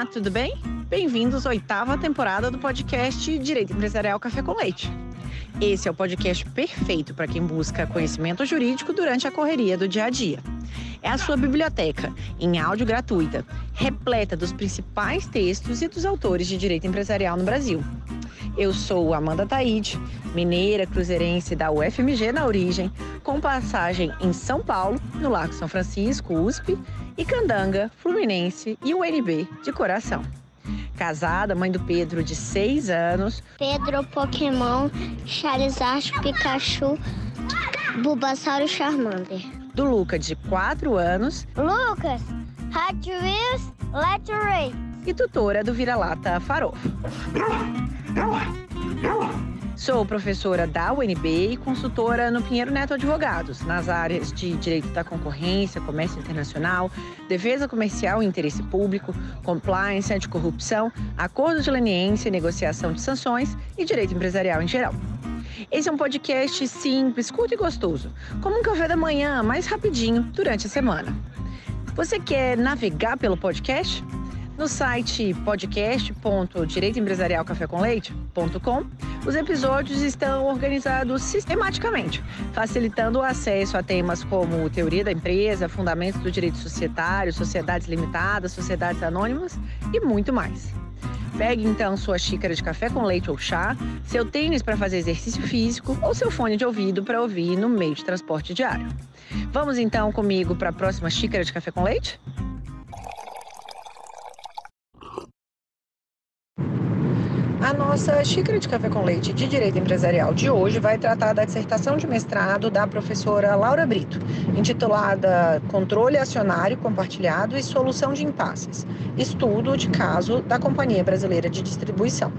Olá, tudo bem? Bem-vindos à 8ª temporada do podcast Direito Empresarial Café com Leite. Esse é o podcast perfeito para quem busca conhecimento jurídico durante a correria do dia a dia. É a sua biblioteca, em áudio gratuita, repleta dos principais textos e dos autores de direito empresarial no Brasil. Eu sou Amanda Taide, mineira cruzeirense da UFMG na origem, com passagem em São Paulo, no Largo São Francisco, USP, e Candanga, Fluminense e UNB de coração. Casada, mãe do Pedro, de 6 anos. Pedro, Pokémon, Charizard, Pikachu, Bulbasaur e Charmander. Do Luca, de 4 anos. Lucas, Hot Wheels, Let's Race. E tutora do Vira-Lata Farofa. Sou professora da UNB e consultora no Pinheiro Neto Advogados, nas áreas de Direito da Concorrência, Comércio Internacional, Defesa Comercial e Interesse Público, Compliance, Anticorrupção, Acordo de Leniência e Negociação de Sanções e Direito Empresarial em geral. Esse é um podcast simples, curto e gostoso, como um café da manhã, mais rapidinho, durante a semana. Você quer navegar pelo podcast? No site podcast.direitoempresarialcafécomleite.com, os episódios estão organizados sistematicamente, facilitando o acesso a temas como teoria da empresa, fundamentos do direito societário, sociedades limitadas, sociedades anônimas e muito mais. Pegue então sua xícara de café com leite ou chá, seu tênis para fazer exercício físico ou seu fone de ouvido para ouvir no meio de transporte diário. Vamos então comigo para a próxima xícara de café com leite? A nossa xícara de café com leite de Direito Empresarial de hoje vai tratar da dissertação de mestrado da professora Laura Brito, intitulada Controle Acionário Compartilhado e Solução de Impasses, estudo de caso da Companhia Brasileira de Distribuição.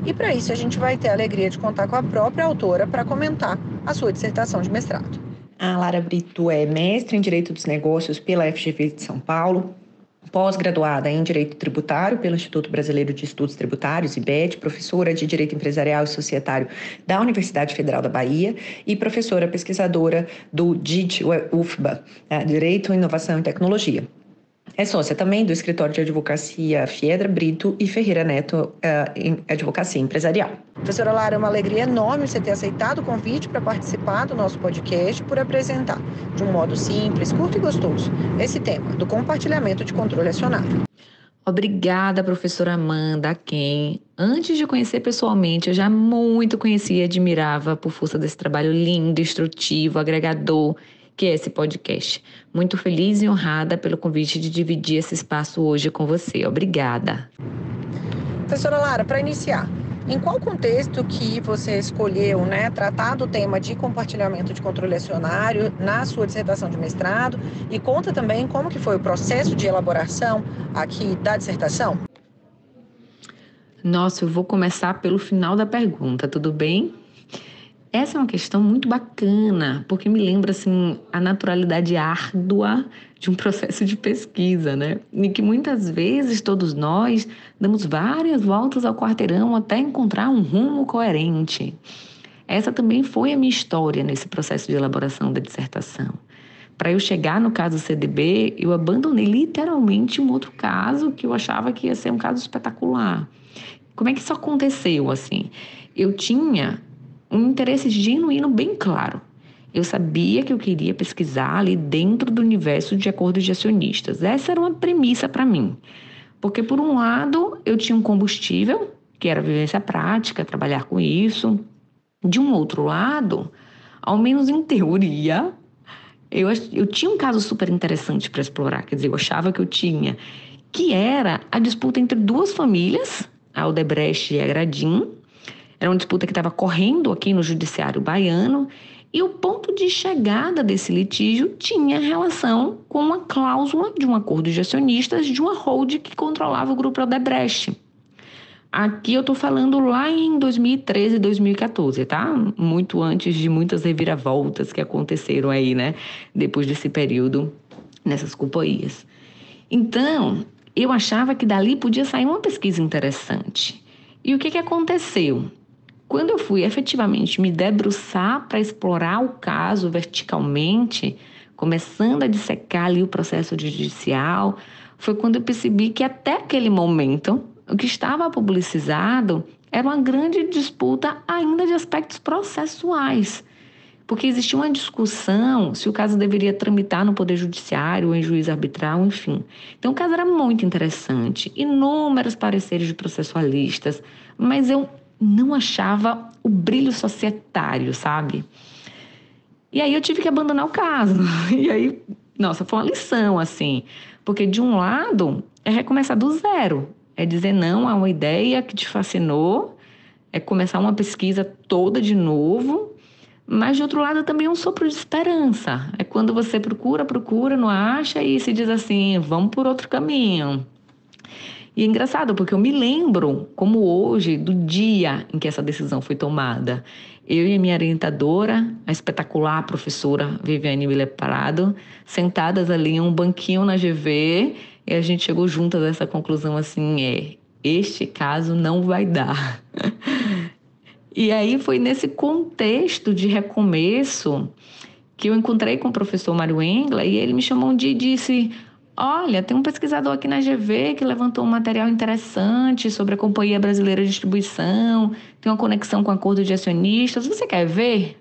E para isso a gente vai ter a alegria de contar com a própria autora para comentar a sua dissertação de mestrado. A Laura Brito é mestre em Direito dos Negócios pela FGV de São Paulo, pós-graduada em Direito Tributário pelo Instituto Brasileiro de Estudos Tributários, IBET, professora de Direito Empresarial e Societário da Universidade Federal da Bahia e professora pesquisadora do DIT-UFBA, Direito, Inovação e Tecnologia. É sócia também do escritório de advocacia Fiedra, Brito e Ferreira Neto em advocacia empresarial. Professora Lara, é uma alegria enorme você ter aceitado o convite para participar do nosso podcast por apresentar, de um modo simples, curto e gostoso, esse tema do compartilhamento de controle acionário. Obrigada, professora Amanda, a quem, antes de conhecer pessoalmente, eu já muito conhecia e admirava por força desse trabalho lindo, instrutivo, agregador, que é esse podcast. Muito feliz e honrada pelo convite de dividir esse espaço hoje com você. Obrigada. Professora Lara, para iniciar, em qual contexto que você escolheu, tratar do tema de compartilhamento de controle acionário na sua dissertação de mestrado e conta também como que foi o processo de elaboração aqui da dissertação? Nossa, eu vou começar pelo final da pergunta, tudo bem? Essa é uma questão muito bacana, porque me lembra, a naturalidade árdua de um processo de pesquisa, em que muitas vezes todos nós damos várias voltas ao quarteirão até encontrar um rumo coerente. Essa também foi a minha história nesse processo de elaboração da dissertação. Para eu chegar no caso CDB, eu abandonei literalmente um outro caso que eu achava que ia ser um caso espetacular. Como é que isso aconteceu, Eu tinha um interesse genuíno bem claro. Eu sabia que eu queria pesquisar ali dentro do universo de acordos de acionistas. Essa era uma premissa para mim. Porque, por um lado, eu tinha um combustível, que era a vivência prática, trabalhar com isso. De um outro lado, ao menos em teoria, eu tinha um caso super interessante para explorar. Quer dizer, eu achava que eu tinha, que era a disputa entre duas famílias, a Odebrecht e a Gradim. Era uma disputa que estava correndo aqui no judiciário baiano e o ponto de chegada desse litígio tinha relação com uma cláusula de um acordo de acionistas de uma holding que controlava o grupo Odebrecht. Aqui eu estou falando lá em 2013 e 2014, tá? Muito antes de muitas reviravoltas que aconteceram aí, depois desse período nessas companhias. Então, eu achava que dali podia sair uma pesquisa interessante. E o que aconteceu? Quando eu fui efetivamente me debruçar para explorar o caso verticalmente, começando a dissecar ali o processo judicial, foi quando eu percebi que até aquele momento, o que estava publicizado era uma grande disputa ainda de aspectos processuais, porque existia uma discussão se o caso deveria tramitar no Poder Judiciário ou em juiz arbitral, enfim. Então o caso era muito interessante, inúmeros pareceres de processualistas, mas eu não achava o brilho societário, sabe? E aí eu tive que abandonar o caso. E aí, nossa, foi uma lição, assim. Porque de um lado, é recomeçar do zero. É dizer não a uma ideia que te fascinou, é começar uma pesquisa toda de novo. Mas de outro lado também é um sopro de esperança. É quando você procura, não acha e se diz assim, vamos por outro caminho. E é engraçado, porque eu me lembro, como hoje, do dia em que essa decisão foi tomada. Eu e a minha orientadora, a espetacular professora Viviane Miller Prado, sentadas ali em um banquinho na GV, e a gente chegou juntas a essa conclusão assim, este caso não vai dar. E aí foi nesse contexto de recomeço que eu encontrei com o professor Mário Engler e ele me chamou um dia e disse: olha, tem um pesquisador aqui na GV que levantou um material interessante sobre a Companhia Brasileira de Distribuição, tem uma conexão com o acordo de acionistas, você quer ver?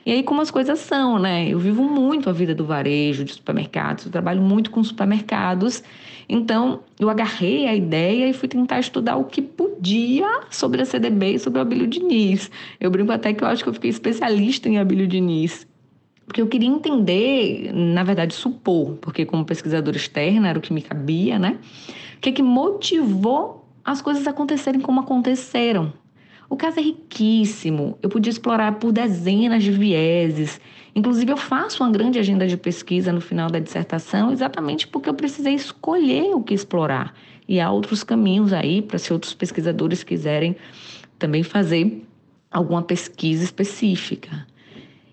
E aí como as coisas são, né? Eu vivo muito a vida do varejo, de supermercados, eu trabalho muito com supermercados, então eu agarrei a ideia e fui tentar estudar o que podia sobre a CDB e sobre o Abílio Diniz. Eu brinco até que eu acho que eu fiquei especialista em Abílio Diniz. Porque eu queria entender, na verdade, supor, porque como pesquisadora externa era o que me cabia, né? O que motivou as coisas acontecerem como aconteceram. O caso é riquíssimo, eu podia explorar por dezenas de vieses. Inclusive, eu faço uma grande agenda de pesquisa no final da dissertação exatamente porque eu precisei escolher o que explorar. E há outros caminhos aí para se outros pesquisadores quiserem também fazer alguma pesquisa específica.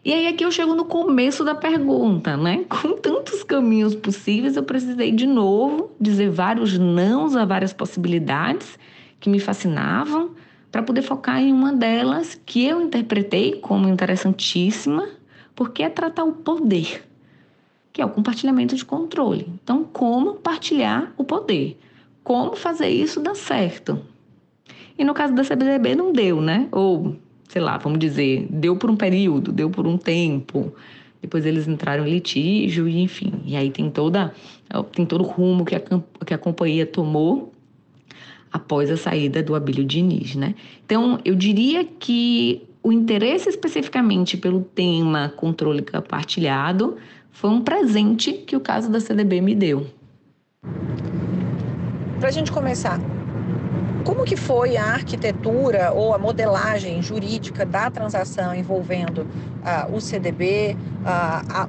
E aí aqui eu chego no começo da pergunta, né? Com tantos caminhos possíveis, eu precisei de novo dizer vários nãos a várias possibilidades que me fascinavam para poder focar em uma delas que eu interpretei como interessantíssima, porque é tratar o poder, que é o compartilhamento de controle. Então, como partilhar o poder? Como fazer isso dar certo? E no caso da CDB não deu, né? Ou, sei lá, vamos dizer, deu por um período, deu por um tempo. Depois eles entraram em litígio e, enfim. E aí tem todo o rumo que a companhia tomou após a saída do Abílio Diniz, né? Então, eu diria que o interesse especificamente pelo tema controle compartilhado foi um presente que o caso da CDB me deu. Para a gente começar, como que foi a arquitetura ou a modelagem jurídica da transação envolvendo o CDB,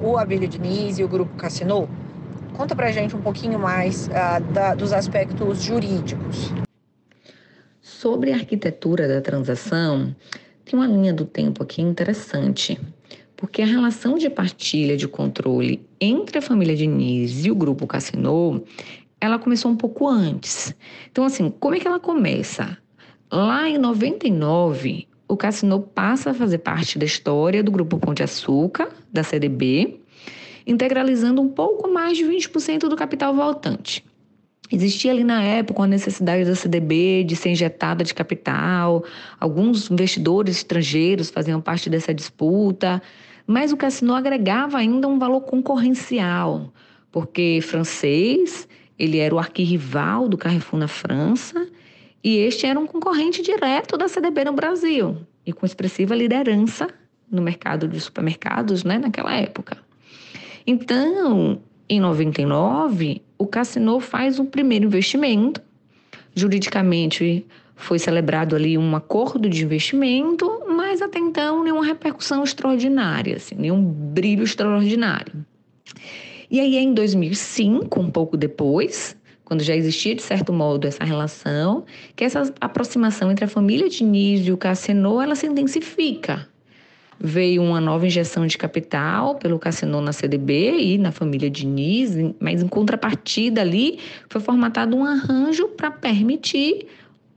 o Abílio Diniz e o Grupo Cassinô? Conta para a gente um pouquinho mais dos aspectos jurídicos. Sobre a arquitetura da transação, tem uma linha do tempo aqui interessante, porque a relação de partilha de controle entre a família Diniz e o Grupo Cassinô, ela começou um pouco antes. Então, assim, como é que ela começa? Lá em 99, o Cassinô passa a fazer parte da história do Grupo Pão de Açúcar, da CDB, integralizando um pouco mais de 20% do capital voltante. Existia ali na época a necessidade da CDB de ser injetada de capital, alguns investidores estrangeiros faziam parte dessa disputa, mas o Cassinô agregava ainda um valor concorrencial, porque francês, ele era o arquirrival do Carrefour na França e este era um concorrente direto da CDB no Brasil e com expressiva liderança no mercado de supermercados, né, naquela época. Então, em 99, o Cassinô faz o primeiro investimento. Juridicamente, foi celebrado ali um acordo de investimento, mas até então nenhuma repercussão extraordinária, assim, nenhum brilho extraordinário. E aí, em 2005, um pouco depois, quando já existia de certo modo essa relação, que essa aproximação entre a família Diniz e o Cassinô, ela se intensifica. Veio uma nova injeção de capital pelo Cassinô na CDB e na família Diniz, mas em contrapartida ali foi formatado um arranjo para permitir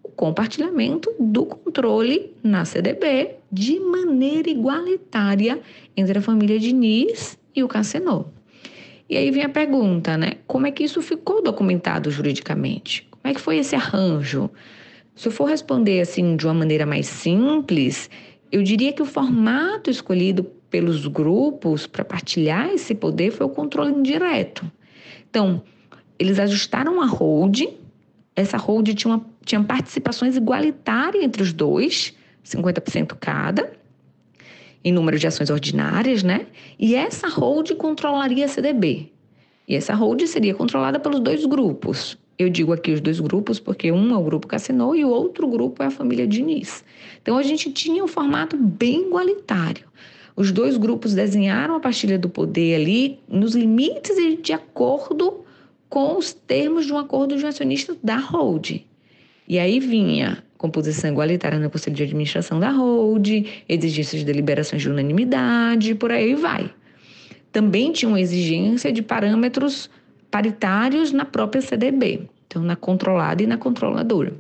o compartilhamento do controle na CDB de maneira igualitária entre a família Diniz e o Cassinô. E aí vem a pergunta, né? Como é que isso ficou documentado juridicamente? Como é que foi esse arranjo? Se eu for responder assim de uma maneira mais simples, eu diria que o formato escolhido pelos grupos para partilhar esse poder foi o controle indireto. Então, eles ajustaram a holding. Essa holding tinha participações igualitárias entre os dois, 50% cada, em número de ações ordinárias, né? E essa holding controlaria a CDB. E essa holding seria controlada pelos dois grupos. Eu digo aqui os dois grupos porque um é o grupo Cassinot e o outro grupo é a família Diniz. Então, a gente tinha um formato bem igualitário. Os dois grupos desenharam a partilha do poder ali nos limites e de acordo com os termos de um acordo de acionistas da holding. E aí vinha composição igualitária no conselho de administração da holding, exigências de deliberações de unanimidade, por aí vai. Também tinha uma exigência de parâmetros paritários na própria CDB, então na controlada e na controladora.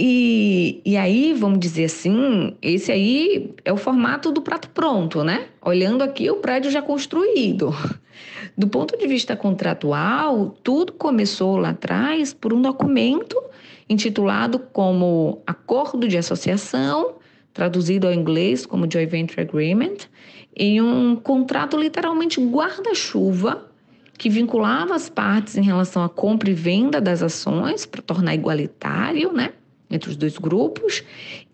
E aí, vamos dizer assim, esse aí é o formato do prato pronto, né? Olhando aqui o prédio já construído. Do ponto de vista contratual, tudo começou lá atrás por um documento intitulado como Acordo de Associação, traduzido ao inglês como Joint Venture Agreement, em um contrato literalmente guarda-chuva que vinculava as partes em relação à compra e venda das ações para tornar igualitário, né, entre os dois grupos,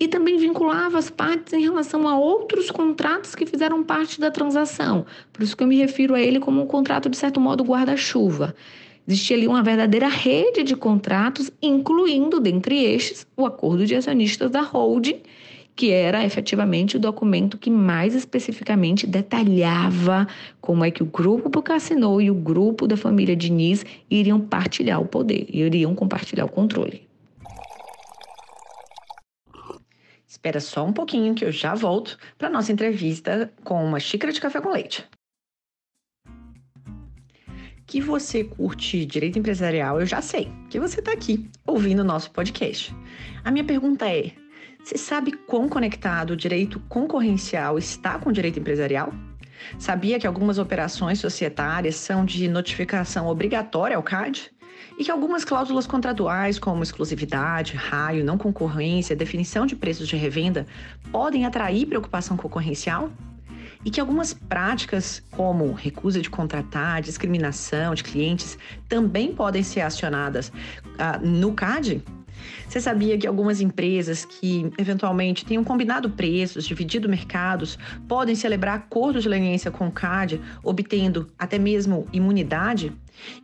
e também vinculava as partes em relação a outros contratos que fizeram parte da transação. Por isso que eu me refiro a ele como um contrato, de certo modo, guarda-chuva. Existia ali uma verdadeira rede de contratos, incluindo, dentre estes, o acordo de acionistas da holding, que era efetivamente o documento que mais especificamente detalhava como é que o grupo Cassinot e o grupo da família Diniz iriam partilhar o poder, iriam compartilhar o controle. Espera só um pouquinho que eu já volto para a nossa entrevista com uma xícara de café com leite. Que você curte direito empresarial, eu já sei, que você está aqui ouvindo o nosso podcast. A minha pergunta é: você sabe quão conectado o direito concorrencial está com o direito empresarial? Sabia que algumas operações societárias são de notificação obrigatória ao CAD? E que algumas cláusulas contratuais, como exclusividade, raio, não concorrência, definição de preços de revenda, podem atrair preocupação concorrencial? E que algumas práticas, como recusa de contratar, discriminação de clientes, também podem ser acionadas no CAD? Você sabia que algumas empresas que, eventualmente, tenham combinado preços, dividido mercados, podem celebrar acordos de leniência com o CAD, obtendo até mesmo imunidade?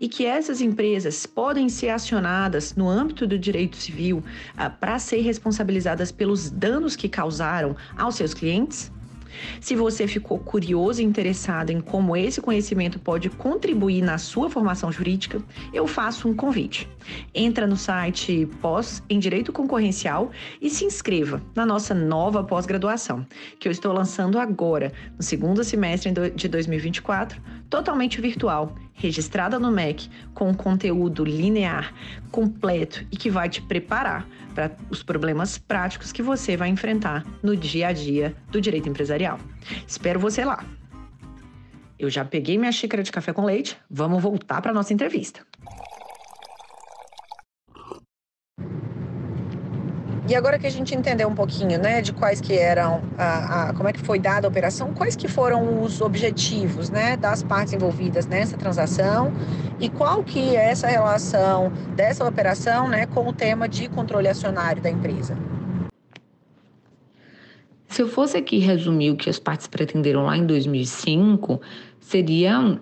E que essas empresas podem ser acionadas no âmbito do direito civil para ser responsabilizadas pelos danos que causaram aos seus clientes? Se você ficou curioso e interessado em como esse conhecimento pode contribuir na sua formação jurídica, eu faço um convite. Entra no site Pós em Direito Concorrencial e se inscreva na nossa nova pós-graduação, que eu estou lançando agora, no segundo semestre de 2024, totalmente virtual, registrada no MEC, com um conteúdo linear, completo e que vai te preparar para os problemas práticos que você vai enfrentar no dia a dia do direito empresarial. Espero você lá. Eu já peguei minha xícara de café com leite, vamos voltar para a nossa entrevista. E agora que a gente entendeu um pouquinho, né, de quais que eram, como é que foi dada a operação, quais que foram os objetivos, né, das partes envolvidas nessa transação e qual que é essa relação dessa operação, né, com o tema de controle acionário da empresa? Se eu fosse aqui resumir o que as partes pretenderam lá em 2005, seriam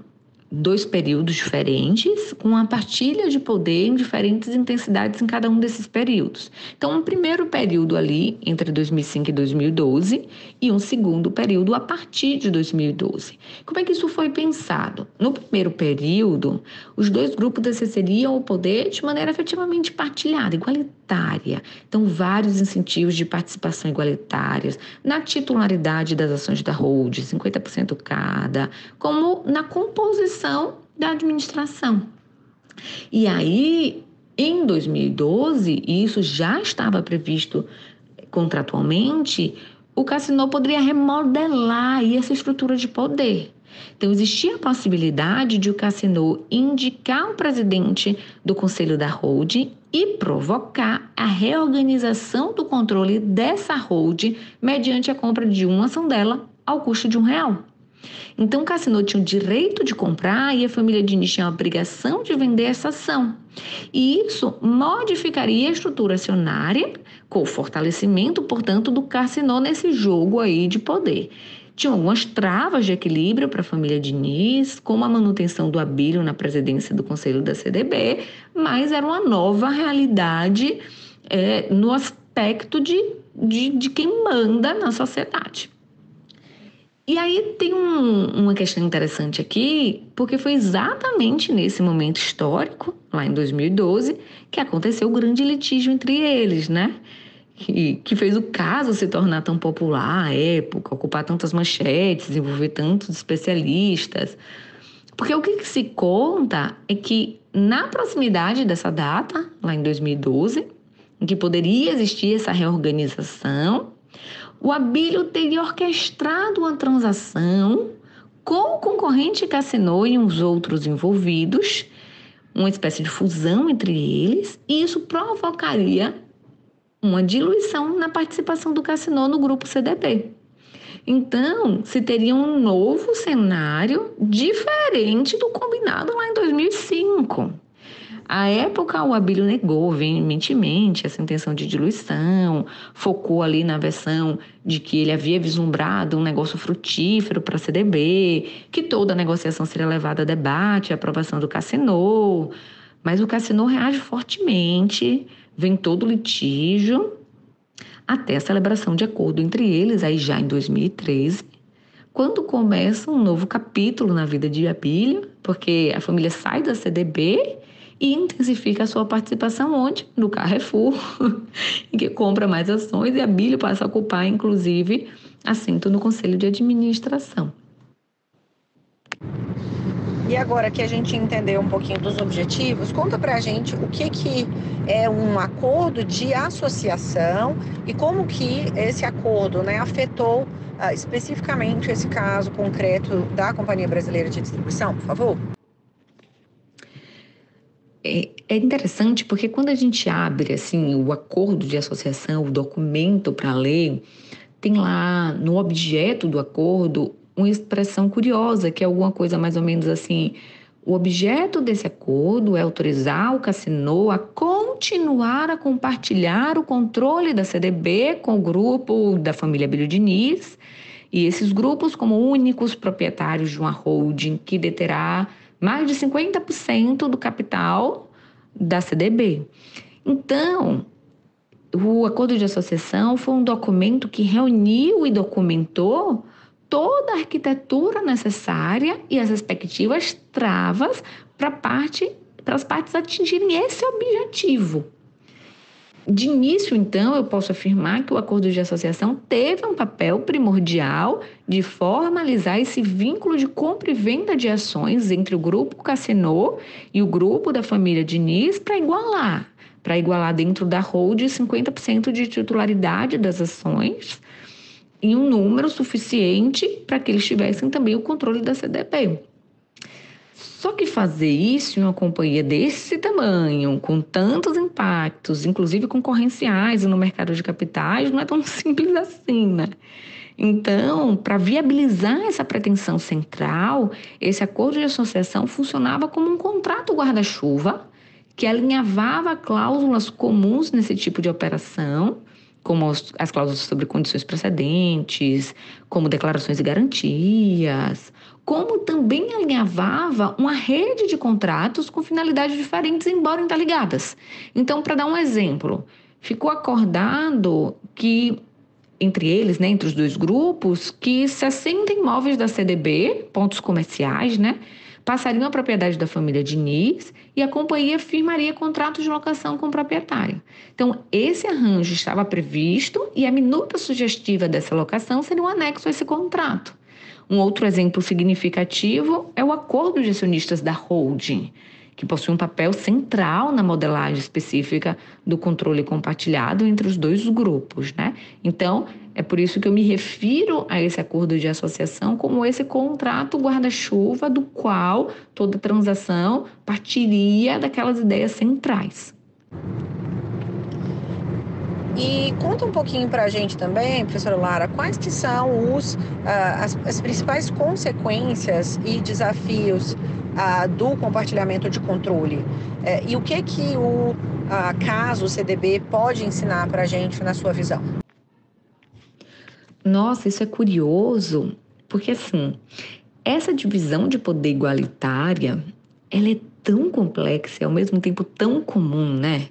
2 períodos diferentes, com a partilha de poder em diferentes intensidades em cada um desses períodos. Então, um primeiro período ali, entre 2005 e 2012, e um segundo período a partir de 2012. Como é que isso foi pensado? No primeiro período, os dois grupos exerceriam o poder de maneira efetivamente partilhada, igualitária. Então, vários incentivos de participação igualitárias, na titularidade das ações da holding, 50% cada, como na composição da administração. E aí, em 2012, e isso já estava previsto contratualmente, o Cassinot poderia remodelar aí essa estrutura de poder. Então, existia a possibilidade de o Cassino indicar o presidente do conselho da holding e provocar a reorganização do controle dessa holding mediante a compra de uma ação dela ao custo de R$1. Então, o Cassino tinha o direito de comprar e a família Diniz tinha a obrigação de vender essa ação. E isso modificaria a estrutura acionária com o fortalecimento, portanto, do Cassino nesse jogo aí de poder. Tinha algumas travas de equilíbrio para a família Diniz, como a manutenção do Abílio na presidência do Conselho da CDB, mas era uma nova realidade no aspecto de quem manda na sociedade. E aí tem uma questão interessante aqui, porque foi exatamente nesse momento histórico, lá em 2012, que aconteceu o grande litígio entre eles, né? Que fez o caso se tornar tão popular à época, ocupar tantas manchetes, envolver tantos especialistas. Porque o que se conta é que na proximidade dessa data, lá em 2012, em que poderia existir essa reorganização, o Abílio teria orquestrado uma transação com o concorrente Cassino e uns outros envolvidos, uma espécie de fusão entre eles, e isso provocaria uma diluição na participação do Cassino no grupo CDB. Então, se teria um novo cenário diferente do combinado lá em 2005. À época, o Abílio negou veementemente essa intenção de diluição, focou ali na versão de que ele havia vislumbrado um negócio frutífero para a CDB, que toda a negociação seria levada a debate e aprovação do Cassino. Mas o Cassino reage fortemente, vem todo o litígio, até a celebração de acordo entre eles, aí já em 2013, quando começa um novo capítulo na vida de Abílio, porque a família sai da CDB e intensifica a sua participação onde? No Carrefour, em que compra mais ações, e Abílio passa a ocupar, inclusive, assento no Conselho de Administração. E agora que a gente entendeu um pouquinho dos objetivos, conta pra gente o que é um acordo de associação e como que esse acordo, né, afetou especificamente esse caso concreto da Companhia Brasileira de Distribuição, por favor? É interessante porque quando a gente abre assim, o acordo de associação, o documento para ler, tem lá no objeto do acordo uma expressão curiosa, que é alguma coisa mais ou menos assim: o objeto desse acordo é autorizar o Cassino a continuar a compartilhar o controle da CDB com o grupo da família Abílio Diniz, e esses grupos como únicos proprietários de uma holding que deterá mais de 50% do capital da CDB. Então, o acordo de associação foi um documento que reuniu e documentou toda a arquitetura necessária e as respectivas travas para as partes atingirem esse objetivo. De início, então, eu posso afirmar que o acordo de associação teve um papel primordial de formalizar esse vínculo de compra e venda de ações entre o grupo Cassino e o grupo da família Diniz para igualar dentro da holding 50% de titularidade das ações em um número suficiente para que eles tivessem também o controle da CDB. Só que fazer isso em uma companhia desse tamanho, com tantos impactos, inclusive concorrenciais no mercado de capitais, não é tão simples assim, né? Então, para viabilizar essa pretensão central, esse acordo de associação funcionava como um contrato guarda-chuva que alinhavava cláusulas comuns nesse tipo de operação, como as cláusulas sobre condições precedentes, como declarações e garantias, como também alinhavava uma rede de contratos com finalidades diferentes, embora interligadas. Então, para dar um exemplo, ficou acordado que, entre eles, né, entre os dois grupos, que 60 imóveis da CDB, pontos comerciais, né, passariam à propriedade da família Diniz e a companhia firmaria contratos de locação com o proprietário. Então, esse arranjo estava previsto e a minuta sugestiva dessa locação seria um anexo a esse contrato. Um outro exemplo significativo é o acordo de acionistas da holding, que possui um papel central na modelagem específica do controle compartilhado entre os dois grupos, né? Então, É por isso que eu me refiro a esse acordo de associação como esse contrato guarda-chuva do qual toda transação partiria daquelas ideias centrais. E conta um pouquinho para a gente também, professora Lara, quais que são as principais consequências e desafios do compartilhamento de controle? E o que o caso CDB pode ensinar para a gente na sua visão? Nossa, isso é curioso, porque assim, essa divisão de poder igualitária, ela é tão complexa e ao mesmo tempo tão comum, né?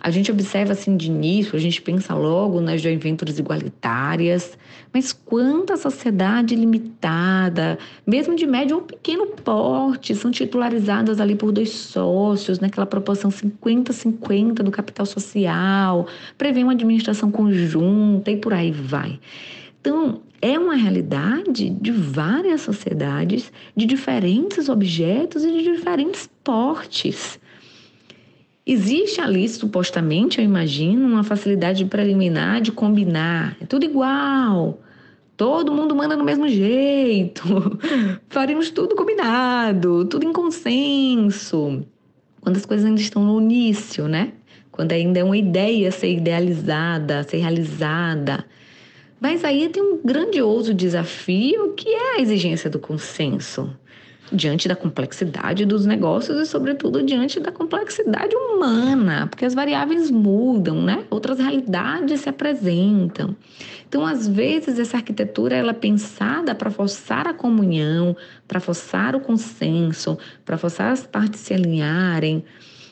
A gente observa assim de início, a gente pensa logo nas joint ventures igualitárias, mas quanta sociedade limitada, mesmo de médio ou pequeno porte, são titularizadas ali por 2 sócios, naquela proporção 50-50 do capital social, prevê uma administração conjunta e por aí vai. Então, é uma realidade de várias sociedades, de diferentes objetos e de diferentes portes. Existe ali, supostamente, eu imagino, uma facilidade preliminar de combinar. É tudo igual. Todo mundo manda no mesmo jeito. Faremos tudo combinado, tudo em consenso. Quando as coisas ainda estão no início, né? Quando ainda é uma ideia a ser idealizada, a ser realizada. Mas aí tem um grandioso desafio que é a exigência do consenso. Diante da complexidade dos negócios e, sobretudo, diante da complexidade humana, porque as variáveis mudam, né? Outras realidades se apresentam. Então, às vezes, essa arquitetura ela é pensada para forçar a comunhão, para forçar o consenso, para forçar as partes se alinharem.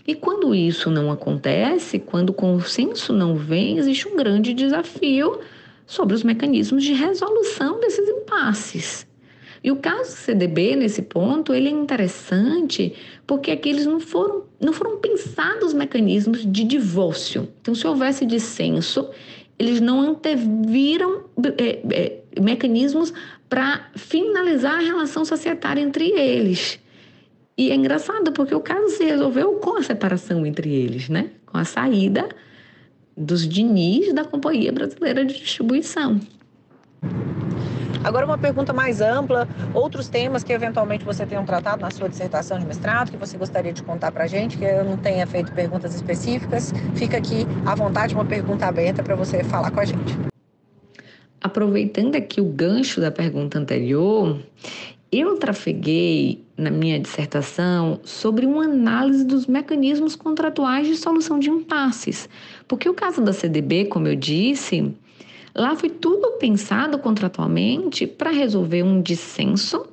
E quando isso não acontece, quando o consenso não vem, existe um grande desafio sobre os mecanismos de resolução desses impasses. E o caso do CDB, nesse ponto, ele é interessante porque aqui eles não foram pensados mecanismos de divórcio. Então, se houvesse dissenso, eles não anteviram mecanismos para finalizar a relação societária entre eles. E é engraçado porque o caso se resolveu com a separação entre eles, né? Com a saída dos dinis da Companhia Brasileira de Distribuição. Agora uma pergunta mais ampla, outros temas que eventualmente você tenha tratado na sua dissertação de mestrado, que você gostaria de contar para a gente, que eu não tenha feito perguntas específicas, fica aqui à vontade, uma pergunta aberta para você falar com a gente. Aproveitando aqui o gancho da pergunta anterior, eu trafeguei na minha dissertação sobre uma análise dos mecanismos contratuais de solução de impasses, porque o caso da CDB, como eu disse, lá foi tudo pensado contratualmente para resolver um dissenso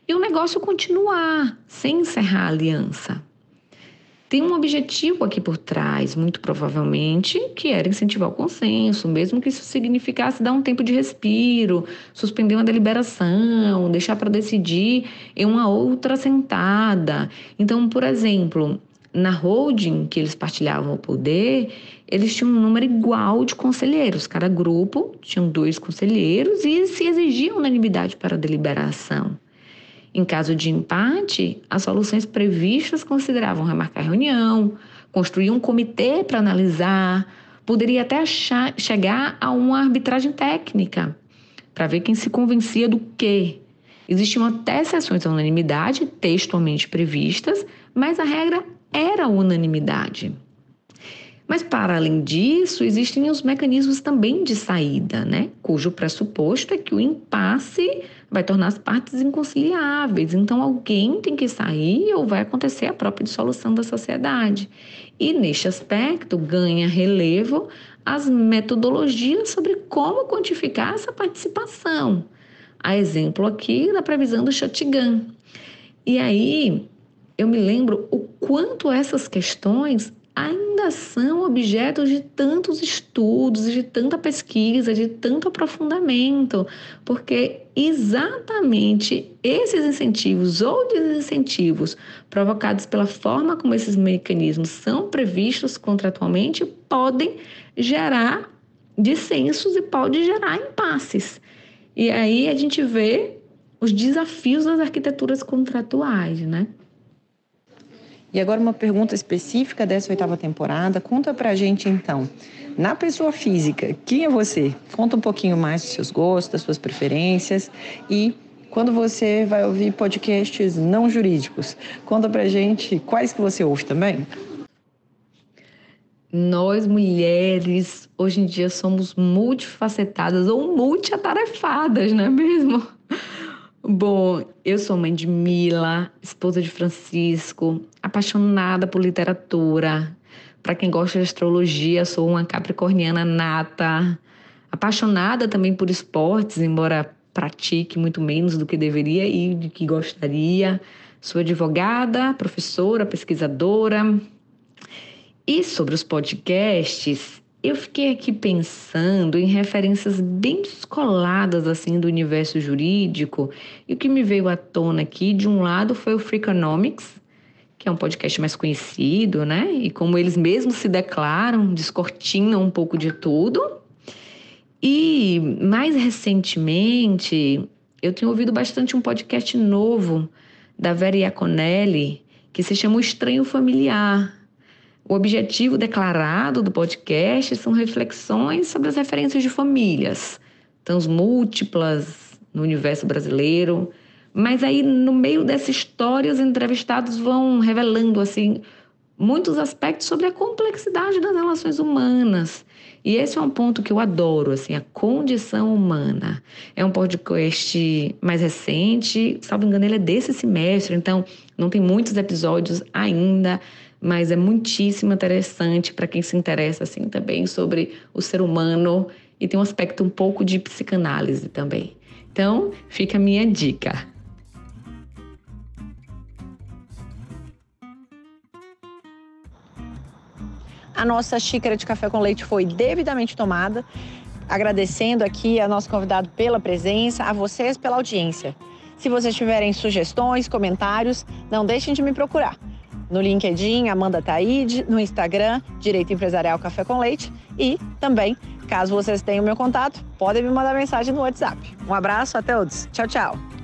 e o negócio continuar, sem encerrar a aliança. Tem um objetivo aqui por trás, muito provavelmente, que era incentivar o consenso, mesmo que isso significasse dar um tempo de respiro, suspender uma deliberação, deixar para decidir em uma outra sentada. Então, por exemplo, na holding, que eles partilhavam o poder, eles tinham um número igual de conselheiros. Cada grupo tinha 2 conselheiros e se exigia unanimidade para a deliberação. Em caso de empate, as soluções previstas consideravam remarcar reunião, construir um comitê para analisar, poderia até chegar a uma arbitragem técnica, para ver quem se convencia do quê. Existiam até sessões de unanimidade textualmente previstas, mas a regra era a unanimidade. Mas, para além disso, existem os mecanismos também de saída, né? Cujo pressuposto é que o impasse vai tornar as partes inconciliáveis. Então, alguém tem que sair ou vai acontecer a própria dissolução da sociedade. E, neste aspecto, ganha relevo as metodologias sobre como quantificar essa participação. A exemplo aqui da previsão do shotgun. E aí, eu me lembro o quanto essas questões ainda são objetos de tantos estudos, de tanta pesquisa, de tanto aprofundamento, porque exatamente esses incentivos ou desincentivos provocados pela forma como esses mecanismos são previstos contratualmente podem gerar dissensos e pode gerar impasses. E aí a gente vê os desafios das arquiteturas contratuais, né? E agora uma pergunta específica dessa 8ª temporada. Conta pra gente, então, Na pessoa física, quem é você? Conta um pouquinho mais dos seus gostos, das suas preferências e quando você vai ouvir podcasts não jurídicos, conta pra gente quais que você ouve também. Nós, mulheres, hoje em dia somos multifacetadas ou multiatarefadas, não é mesmo? Bom, eu sou mãe de Mila, esposa de Francisco, apaixonada por literatura. Para quem gosta de astrologia, sou uma capricorniana nata, apaixonada também por esportes, embora pratique muito menos do que deveria e do que gostaria. Sou advogada, professora, pesquisadora. E sobre os podcasts, eu fiquei aqui pensando em referências bem descoladas assim do universo jurídico. E o que me veio à tona aqui, de um lado, foi o Freakonomics, que é um podcast mais conhecido, né? E como eles mesmos se declaram, descortinam um pouco de tudo. E mais recentemente, eu tenho ouvido bastante um podcast novo da Vera Iaconelli, que se chama O Estranho Familiar. O objetivo declarado do podcast são reflexões sobre as referências de famílias, tão múltiplas no universo brasileiro. Mas aí, no meio dessa história, os entrevistados vão revelando assim, muitos aspectos sobre a complexidade das relações humanas. E esse é um ponto que eu adoro, assim, a condição humana. É um podcast mais recente, salvo engano, ele é desse semestre, então não tem muitos episódios ainda, mas é muitíssimo interessante para quem se interessa assim também sobre o ser humano e tem um aspecto um pouco de psicanálise também. Então, fica a minha dica. A nossa xícara de café com leite foi devidamente tomada. Agradecendo aqui a nosso convidado pela presença, a vocês pela audiência. Se vocês tiverem sugestões, comentários, não deixem de me procurar. No LinkedIn, Amanda Taide, no Instagram, Direito Empresarial Café com Leite e também, caso vocês tenham meu contato, podem me mandar mensagem no WhatsApp. Um abraço a todos. Tchau, tchau.